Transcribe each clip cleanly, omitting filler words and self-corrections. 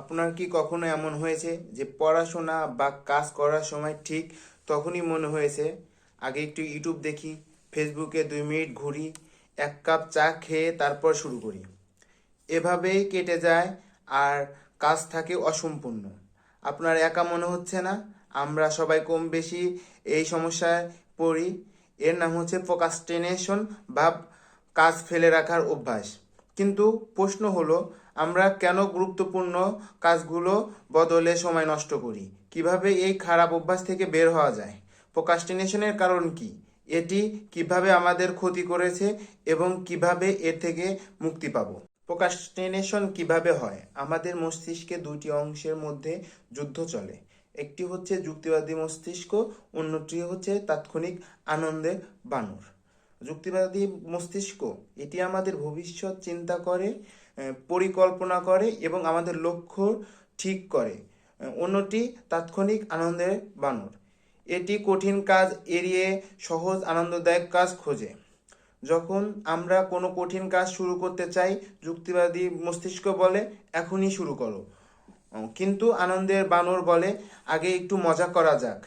আপনার কি কখনো এমন হয়েছে যে পড়াশোনা বা কাজ করার সময় ঠিক তখনই মনে হয়েছে আগে একটু ইউটিউব দেখি, ফেসবুকে 2 মিনিট ঘুরি, এক কাপ চা খেয়ে তারপর শুরু করি। এভাবেই কেটে যায় আর কাজ থাকে অসম্পূর্ণ। আপনার একা মনে হচ্ছে না? আমরা সবাই কম বেশি এই সমস্যায় পড়ি। এর নাম হচ্ছে প্রোক্রাস্টিনেশন বা কাজ ফেলে রাখার অভ্যাস। কিন্তু প্রশ্ন হলো, আমরা কেন গুরুত্বপূর্ণ কাজগুলো বদলে সময় নষ্ট করি? কিভাবে এই খারাপ অভ্যাস থেকে বের হওয়া যায়? প্রোক্রাস্টিনেশনের কারণ কি? এটি কিভাবে আমাদের ক্ষতি করেছে এবং কিভাবে এর থেকে মুক্তি পাবো? প্রোক্রাস্টিনেশন কিভাবে হয়? আমাদের মস্তিষ্কে দুটি অংশের মধ্যে যুদ্ধ চলে। একটি হচ্ছে যুক্তিবাদী মস্তিষ্ক, অন্যটি হচ্ছে তাৎক্ষণিক আনন্দের বানর। যুক্তিবাদী মস্তিষ্ক এটি আমাদের ভবিষ্যৎ চিন্তা করে, পরিকল্পনা করে এবং আমাদের লক্ষ্য ঠিক করে। অন্যটি তাৎক্ষণিক আনন্দের বানর। এটি কঠিন কাজ এড়িয়ে সহজ আনন্দদায়ক কাজ খোঁজে। যখন আমরা কোনো কঠিন কাজ শুরু করতে চাই, যুক্তিবাদী মস্তিষ্ক বলে এখনই শুরু করো, কিন্তু আনন্দের বানর বলে আগে একটু মজা করা যাক।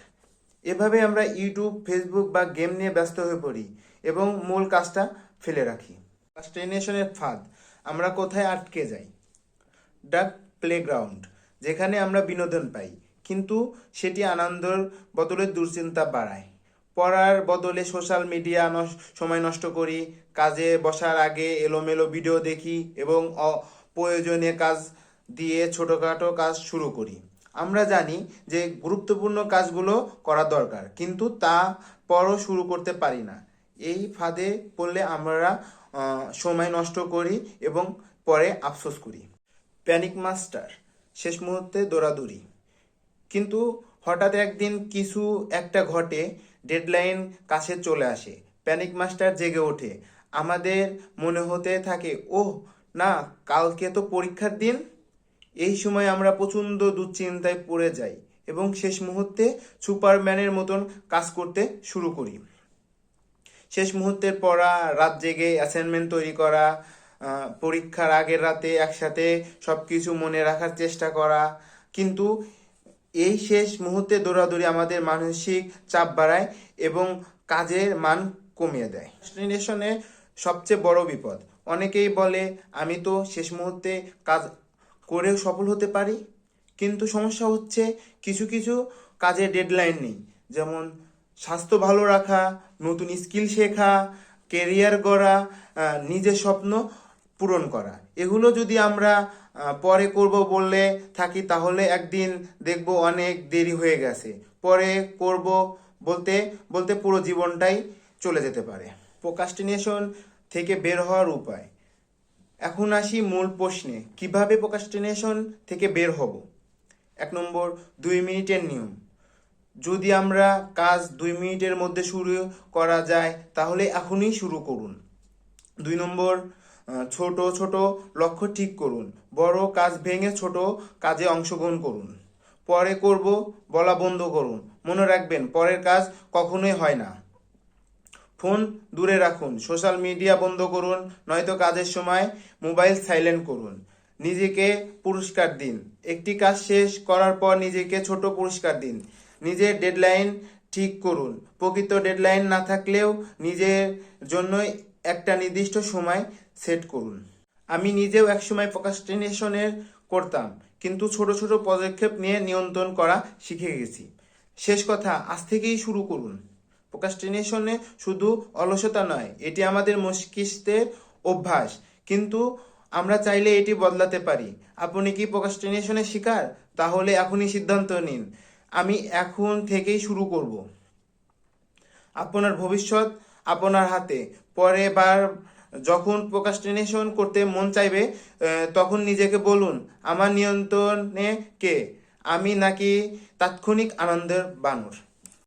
এভাবে আমরা ইউটিউব, ফেসবুক বা গেম নিয়ে ব্যস্ত হয়ে পড়ি এবং মূল কাজটা ফেলে রাখি। প্রোক্রাস্টিনেশনের ফাঁদ। আমরা কোথায় আটকে যাই? ডাক প্লেগ্রাউন্ড, যেখানে আমরা বিনোদন পাই, কিন্তু সেটি আনন্দের বদলে দুশ্চিন্তা বাড়ায়। পড়ার বদলে সোশ্যাল মিডিয়া সময় নষ্ট করি, কাজে বসার আগে এলোমেলো ভিডিও দেখি এবং অপ্রয়োজনীয় কাজ দিয়ে ছোটোখাটো কাজ শুরু করি। আমরা জানি যে গুরুত্বপূর্ণ কাজগুলো করা দরকার, কিন্তু তা পরও শুরু করতে পারি না। এই ফাঁদে পড়লে আমরা সময় নষ্ট করি এবং পরে আফসোস করি। প্যানিক মাস্টার, শেষ মুহূর্তে দৌড়াদৌড়ি। কিন্তু হঠাৎ একদিন কিছু একটা ঘটে, ডেডলাইন কাছে চলে আসে, প্যানিক মাস্টার জেগে ওঠে। আমাদের মনে হতে থাকে, ওহ না, কালকে তো পরীক্ষার দিন। এই সময় আমরা প্রচণ্ড দুশ্চিন্তায় পড়ে যাই এবং শেষ মুহূর্তে সুপারম্যানের মতন কাজ করতে শুরু করি। শেষ মুহূর্তের পড়া, রাত জেগে অ্যাসাইনমেন্ট তৈরি করা, পরীক্ষার আগের রাতে একসাথে সব কিছু মনে রাখার চেষ্টা করা। কিন্তু এই শেষ মুহূর্তে দৌড়াদৌড়ি আমাদের মানসিক চাপ বাড়ায় এবং কাজের মান কমিয়ে দেয়। প্রোক্রাস্টিনেশনে সবচেয়ে বড় বিপদ, অনেকেই বলে আমি তো শেষ মুহূর্তে কাজ করেও সফল হতে পারি। কিন্তু সমস্যা হচ্ছে কিছু কিছু কাজের ডেডলাইন নেই, যেমন স্বাস্থ্য ভালো রাখা, নতুন স্কিল শেখা, কেরিয়ার গড়া, নিজের স্বপ্ন পূরণ করা। এগুলো যদি আমরা পরে করব বললে থাকি, তাহলে একদিন দেখব অনেক দেরি হয়ে গেছে। পরে করব বলতে বলতে পুরো জীবনটাই চলে যেতে পারে। প্রোক্রাস্টিনেশন থেকে বের হওয়ার উপায়। এখন আসি মূল প্রশ্নে, কিভাবে প্রোক্রাস্টিনেশন থেকে বের হব? 1 নম্বর, 2 মিনিটের নিয়ম। যদি আমরা কাজ 2 মিনিটের মধ্যে শুরু করা যায়, তাহলে এখনই শুরু করুন। 2 নম্বর, ছোট ছোট লক্ষ্য ঠিক করুন। বড় কাজ ভেঙে ছোট কাজে অংশগ্রহণ করুন। পরে করব বলা বন্ধ করুন। মনে রাখবেন, পরের কাজ কখনোই হয় না। ফোন দূরে রাখুন, সোশ্যাল মিডিয়া বন্ধ করুন, নয়তো কাজের সময় মোবাইল সাইলেন্ট করুন। নিজেকে পুরস্কার দিন। একটি কাজ শেষ করার পর নিজেকে ছোট পুরস্কার দিন। নিজের ডেডলাইন ঠিক করুন। প্রকৃত ডেডলাইন না থাকলেও নিজের জন্য একটা নির্দিষ্ট সময় সেট করুন। আমি নিজেও একসময় প্রোক্রাস্টিনেশনের করতাম, কিন্তু ছোট ছোট পদক্ষেপ নিয়ে নিয়ন্ত্রণ করা শিখে গেছি। শেষ কথা, আজ থেকেই শুরু করুন। প্রোক্রাস্টিনেশনে শুধু অলসতা নয়, এটি আমাদের মস্তিষ্কের অভ্যাস, কিন্তু আমরা চাইলে এটি বদলাতে পারি। আপনি কি প্রোক্রাস্টিনেশনের শিকার? তাহলে এখনই সিদ্ধান্ত নিন, আমি এখন থেকেই শুরু করব। আপনার ভবিষ্যৎ আপনার হাতে। পরের বার যখন প্রোক্রাস্টিনেশন করতে মন চাইবে, তখন নিজেকে বলুন, আমার নিয়ন্ত্রণে কে, আমি নাকি তাৎক্ষণিক আনন্দের বানর?